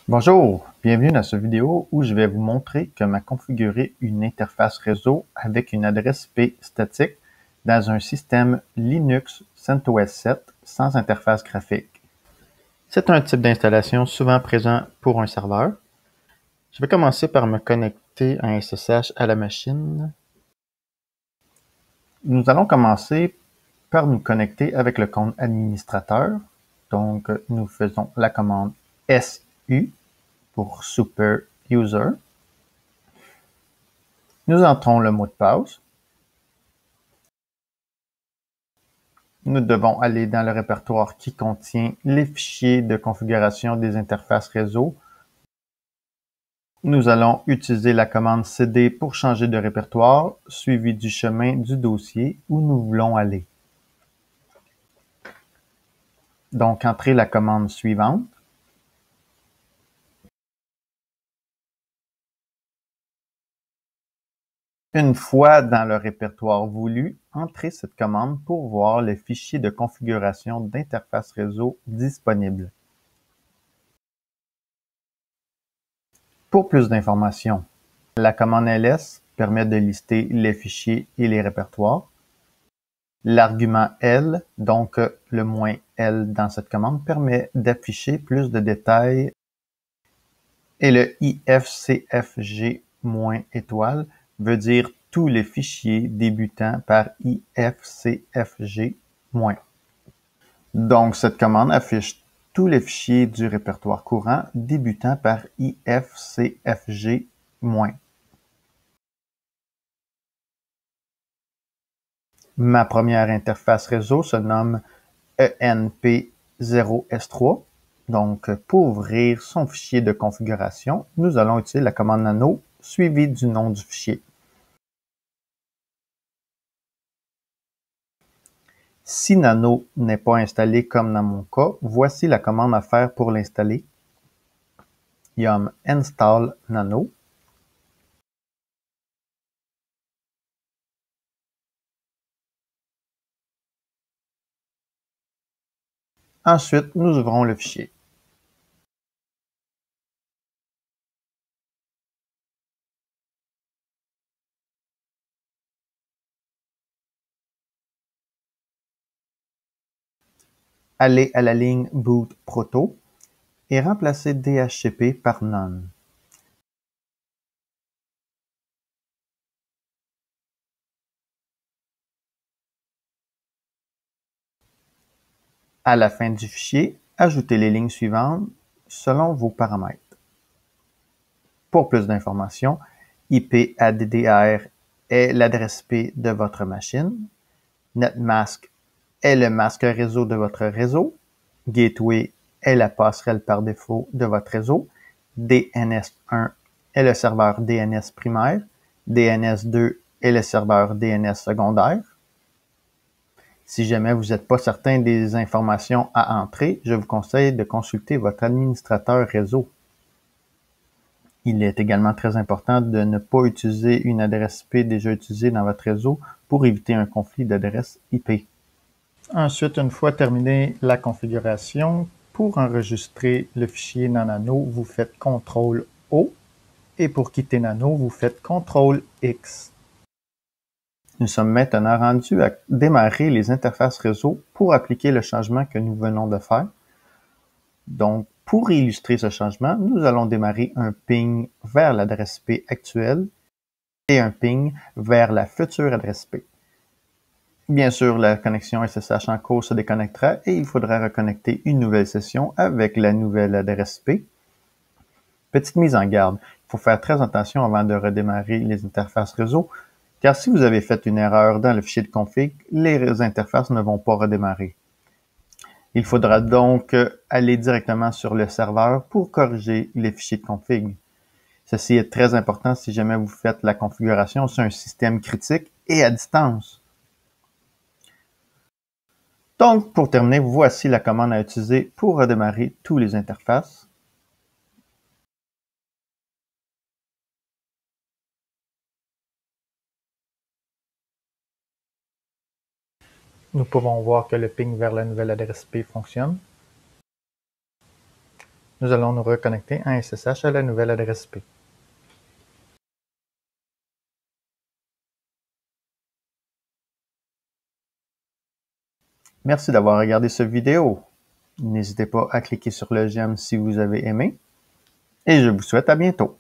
Bonjour, bienvenue dans cette vidéo où je vais vous montrer comment configurer une interface réseau avec une adresse IP statique dans un système Linux CentOS 7 sans interface graphique. C'est un type d'installation souvent présent pour un serveur. Je vais commencer par me connecter en SSH à la machine. Nous allons commencer par nous connecter avec le compte administrateur. Donc, nous faisons la commande SU pour Super User. Nous entrons le mot de passe. Nous devons aller dans le répertoire qui contient les fichiers de configuration des interfaces réseau. Nous allons utiliser la commande CD pour changer de répertoire, suivi du chemin du dossier où nous voulons aller. Donc, entrez la commande suivante. Une fois dans le répertoire voulu, entrez cette commande pour voir les fichiers de configuration d'interface réseau disponibles. Pour plus d'informations, la commande ls permet de lister les fichiers et les répertoires. L'argument L, donc le -L dans cette commande, permet d'afficher plus de détails. Et le ifcfg -étoile veut dire tous les fichiers débutant par ifcfg-. Donc cette commande affiche tous les fichiers du répertoire courant débutant par ifcfg-. Ma première interface réseau se nomme ENP0S3. Donc, pour ouvrir son fichier de configuration, nous allons utiliser la commande nano suivie du nom du fichier. Si nano n'est pas installé comme dans mon cas, voici la commande à faire pour l'installer. Yum install nano. Ensuite, nous ouvrons le fichier. Allez à la ligne boot proto et remplacez DHCP par none. À la fin du fichier, ajoutez les lignes suivantes selon vos paramètres. Pour plus d'informations, IP-addr est l'adresse IP de votre machine. Netmask est le masque réseau de votre réseau. Gateway est la passerelle par défaut de votre réseau. DNS1 est le serveur DNS primaire. DNS2 est le serveur DNS secondaire. Si jamais vous n'êtes pas certain des informations à entrer, je vous conseille de consulter votre administrateur réseau. Il est également très important de ne pas utiliser une adresse IP déjà utilisée dans votre réseau pour éviter un conflit d'adresse IP. Ensuite, une fois terminée la configuration, pour enregistrer le fichier dans Nano, vous faites CTRL-O et pour quitter Nano, vous faites CTRL-X. Nous sommes maintenant rendus à démarrer les interfaces réseau pour appliquer le changement que nous venons de faire. Donc, pour illustrer ce changement, nous allons démarrer un ping vers l'adresse IP actuelle et un ping vers la future adresse IP. Bien sûr, la connexion SSH en cours se déconnectera et il faudra reconnecter une nouvelle session avec la nouvelle adresse IP. Petite mise en garde, il faut faire très attention avant de redémarrer les interfaces réseau, car si vous avez fait une erreur dans le fichier de config, les interfaces ne vont pas redémarrer. Il faudra donc aller directement sur le serveur pour corriger les fichiers de config. Ceci est très important si jamais vous faites la configuration sur un système critique et à distance. Donc, pour terminer, voici la commande à utiliser pour redémarrer tous les interfaces. Nous pouvons voir que le ping vers la nouvelle adresse IP fonctionne. Nous allons nous reconnecter en SSH à la nouvelle adresse IP. Merci d'avoir regardé cette vidéo. N'hésitez pas à cliquer sur le j'aime si vous avez aimé. Et je vous souhaite à bientôt.